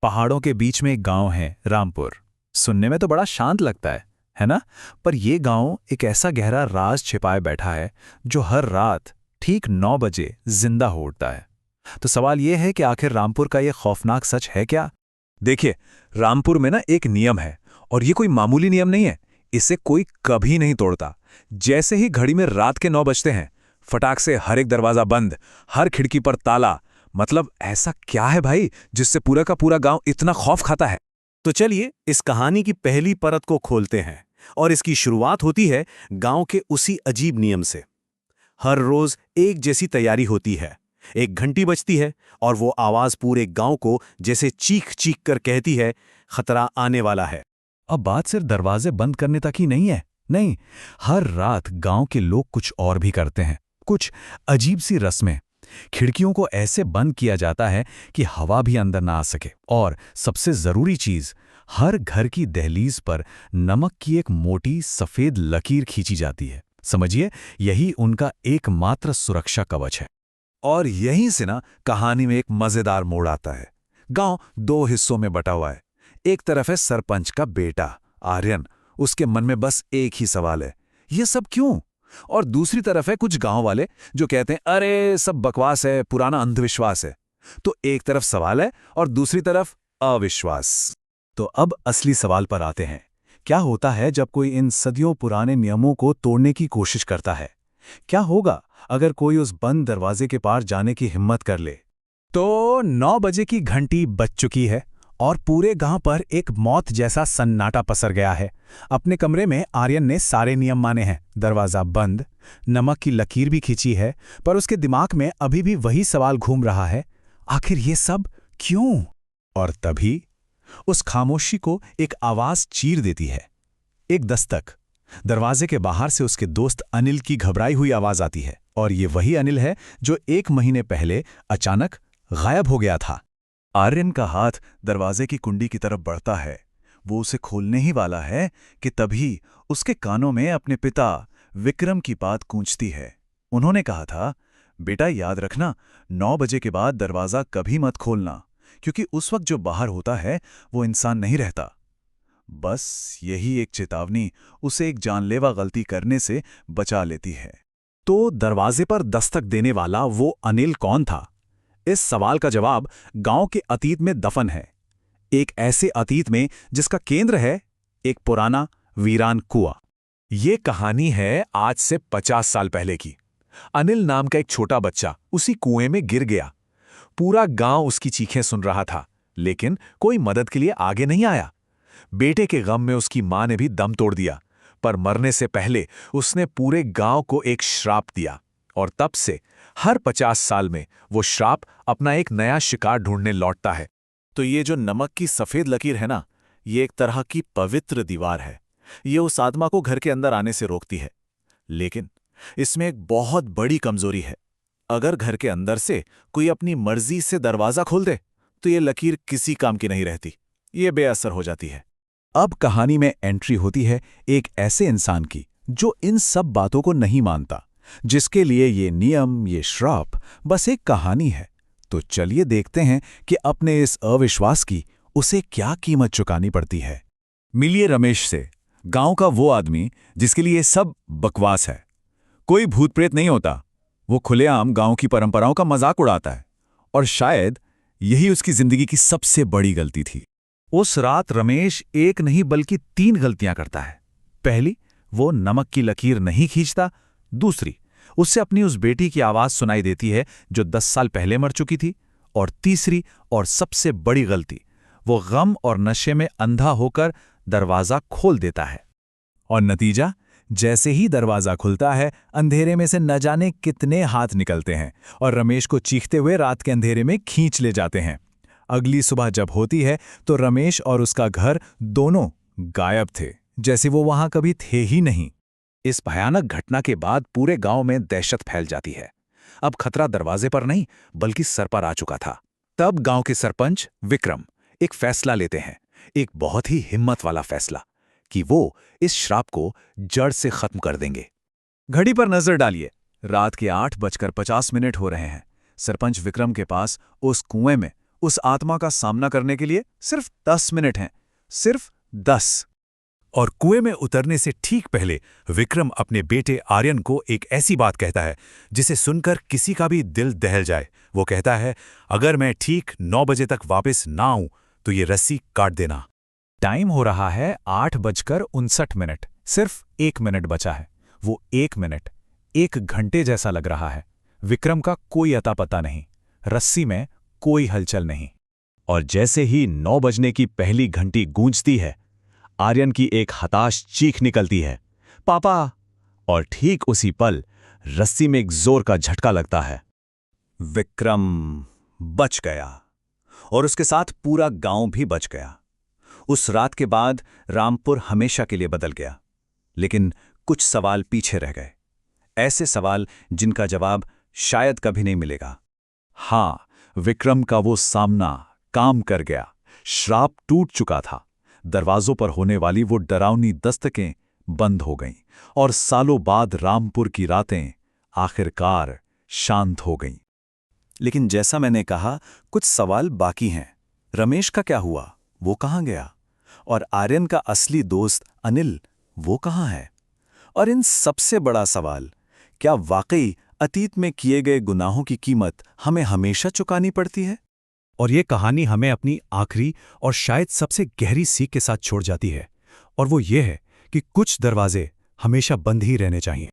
पहाड़ों के बीच में एक गांव है, रामपुर। सुनने में तो बड़ा शांत लगता है ना? पर ये गांव एक ऐसा गहरा राज छिपाए बैठा है जो हर रात ठीक 9 बजे जिंदा हो उठता है। तो सवाल ये है कि आखिर रामपुर का ये खौफनाक सच है क्या? देखिए, रामपुर में ना एक नियम है, और ये कोई मामूली नियम नहीं है। इसे कोई कभी नहीं तोड़ता। जैसे ही घड़ी में रात के 9 बजते हैं, फटाक से हर एक दरवाजा बंद, हर खिड़की पर ताला। मतलब ऐसा क्या है भाई जिससे पूरा का पूरा गांव इतना खौफ खाता है? तो चलिए इस कहानी की पहली परत को खोलते हैं। और इसकी शुरुआत होती है गांव के उसी अजीब नियम से। हर रोज एक जैसी तैयारी होती है। एक घंटी बजती है और वो आवाज पूरे गांव को जैसे चीख चीख कर कहती है, खतरा आने वाला है। अब बात सिर्फ दरवाजे बंद करने तक ही नहीं है। नहीं, हर रात गांव के लोग कुछ और भी करते हैं। कुछ अजीब सी रस्में। खिड़कियों को ऐसे बंद किया जाता है कि हवा भी अंदर ना आ सके। और सबसे जरूरी चीज, हर घर की दहलीज पर नमक की एक मोटी सफेद लकीर खींची जाती है। समझिए, यही उनका एकमात्र सुरक्षा कवच है। और यहीं से ना कहानी में एक मजेदार मोड़ आता है। गांव 2 हिस्सों में बटा हुआ है। एक तरफ है सरपंच का बेटा आर्यन। उसके मन में बस एक ही सवाल है, ये सब क्यों? और दूसरी तरफ है कुछ गांव वाले जो कहते हैं, अरे सब बकवास है, पुराना अंधविश्वास है। तो एक तरफ सवाल है और दूसरी तरफ अविश्वास। तो अब असली सवाल पर आते हैं। क्या होता है जब कोई इन सदियों पुराने नियमों को तोड़ने की कोशिश करता है? क्या होगा अगर कोई उस बंद दरवाजे के पार जाने की हिम्मत कर ले? तो 9 बजे की घंटी बज चुकी है और पूरे गांव पर एक मौत जैसा सन्नाटा पसर गया है। अपने कमरे में आर्यन ने सारे नियम माने हैं, दरवाजा बंद, नमक की लकीर भी खींची है, पर उसके दिमाग में अभी भी वही सवाल घूम रहा है, आखिर ये सब क्यों? और तभी उस खामोशी को एक आवाज चीर देती है। एक दस्तक। दरवाजे के बाहर से उसके दोस्त अनिल की घबराई हुई आवाज आती है। और ये वही अनिल है जो 1 महीने पहले अचानक गायब हो गया था। आर्यन का हाथ दरवाजे की कुंडी की तरफ बढ़ता है। वो उसे खोलने ही वाला है कि तभी उसके कानों में अपने पिता विक्रम की बात गूंजती है। उन्होंने कहा था, बेटा याद रखना, 9 बजे के बाद दरवाजा कभी मत खोलना, क्योंकि उस वक्त जो बाहर होता है वो इंसान नहीं रहता। बस यही एक चेतावनी उसे एक जानलेवा गलती करने से बचा लेती है। तो दरवाजे पर दस्तक देने वाला वो अनिल कौन था? इस सवाल का जवाब गांव के अतीत में दफन है। एक ऐसे अतीत में जिसका केंद्र है एक पुराना वीरान कुआं। ये कहानी है आज से 50 साल पहले की। अनिल नाम का एक छोटा बच्चा उसी कुएं में गिर गया। पूरा गांव उसकी चीखें सुन रहा था, लेकिन कोई मदद के लिए आगे नहीं आया। बेटे के गम में उसकी मां ने भी दम तोड़ दिया, पर मरने से पहले उसने पूरे गांव को एक श्राप दिया। और तब से हर 50 साल में वो श्राप अपना एक नया शिकार ढूंढने लौटता है। तो ये जो नमक की सफेद लकीर है ना, ये एक तरह की पवित्र दीवार है। ये उस आत्मा को घर के अंदर आने से रोकती है। लेकिन इसमें एक बहुत बड़ी कमजोरी है। अगर घर के अंदर से कोई अपनी मर्जी से दरवाजा खोल दे, तो ये लकीर किसी काम की नहीं रहती, ये बेअसर हो जाती है। अब कहानी में एंट्री होती है एक ऐसे इंसान की जो इन सब बातों को नहीं मानता, जिसके लिए ये नियम, ये श्राप बस एक कहानी है। तो चलिए देखते हैं कि अपने इस अविश्वास की उसे क्या कीमत चुकानी पड़ती है। मिलिए रमेश से, गांव का वो आदमी जिसके लिए सब बकवास है। कोई भूत प्रेत नहीं होता, वो खुलेआम गांव की परंपराओं का मजाक उड़ाता है। और शायद यही उसकी जिंदगी की सबसे बड़ी गलती थी। उस रात रमेश एक नहीं बल्कि 3 गलतियां करता है। पहली, वो नमक की लकीर नहीं खींचता। दूसरी, उससे अपनी उस बेटी की आवाज सुनाई देती है जो 10 साल पहले मर चुकी थी। और तीसरी और सबसे बड़ी गलती, वो गम और नशे में अंधा होकर दरवाजा खोल देता है। और नतीजा, जैसे ही दरवाजा खुलता है, अंधेरे में से न जाने कितने हाथ निकलते हैं और रमेश को चीखते हुए रात के अंधेरे में खींच ले जाते हैं। अगली सुबह जब होती है तो रमेश और उसका घर दोनों गायब थे, जैसे वो वहां कभी थे ही नहीं। इस भयानक घटना के बाद पूरे गांव में दहशत फैल जाती है। अब खतरा दरवाजे पर नहीं बल्कि सर पर आ चुका था। तब गांव के सरपंच विक्रम एक फैसला लेते हैं, एक बहुत ही हिम्मत वाला फैसला, कि वो इस श्राप को जड़ से खत्म कर देंगे। घड़ी पर नजर डालिए, रात के 8:50 हो रहे हैं। सरपंच विक्रम के पास उस कुएं में उस आत्मा का सामना करने के लिए सिर्फ 10 मिनट हैं, सिर्फ 10। और कुएं में उतरने से ठीक पहले विक्रम अपने बेटे आर्यन को एक ऐसी बात कहता है जिसे सुनकर किसी का भी दिल दहल जाए। वो कहता है, अगर मैं ठीक 9 बजे तक वापस ना आऊं तो ये रस्सी काट देना। टाइम हो रहा है 8:59। सिर्फ 1 मिनट बचा है। वो 1 मिनट 1 घंटे जैसा लग रहा है। विक्रम का कोई अता पता नहीं, रस्सी में कोई हलचल नहीं। और जैसे ही 9 बजने की पहली घंटी गूंजती है, आर्यन की एक हताश चीख निकलती है, पापा! और ठीक उसी पल रस्सी में एक जोर का झटका लगता है। विक्रम बच गया और उसके साथ पूरा गांव भी बच गया। उस रात के बाद रामपुर हमेशा के लिए बदल गया। लेकिन कुछ सवाल पीछे रह गए, ऐसे सवाल जिनका जवाब शायद कभी नहीं मिलेगा। हाँ, विक्रम का वो सामना काम कर गया। श्राप टूट चुका था। दरवाजों पर होने वाली वो डरावनी दस्तकें बंद हो गईं और सालों बाद रामपुर की रातें आखिरकार शांत हो गईं। लेकिन जैसा मैंने कहा, कुछ सवाल बाकी हैं। रमेश का क्या हुआ? वो कहाँ गया? और आर्यन का असली दोस्त अनिल, वो कहाँ है? और इन सबसे बड़ा सवाल, क्या वाकई अतीत में किए गए गुनाहों की कीमत हमें हमेशा चुकानी पड़ती है? और ये कहानी हमें अपनी आखिरी और शायद सबसे गहरी सीख के साथ छोड़ जाती है, और वो ये है कि कुछ दरवाजे हमेशा बंद ही रहने चाहिए।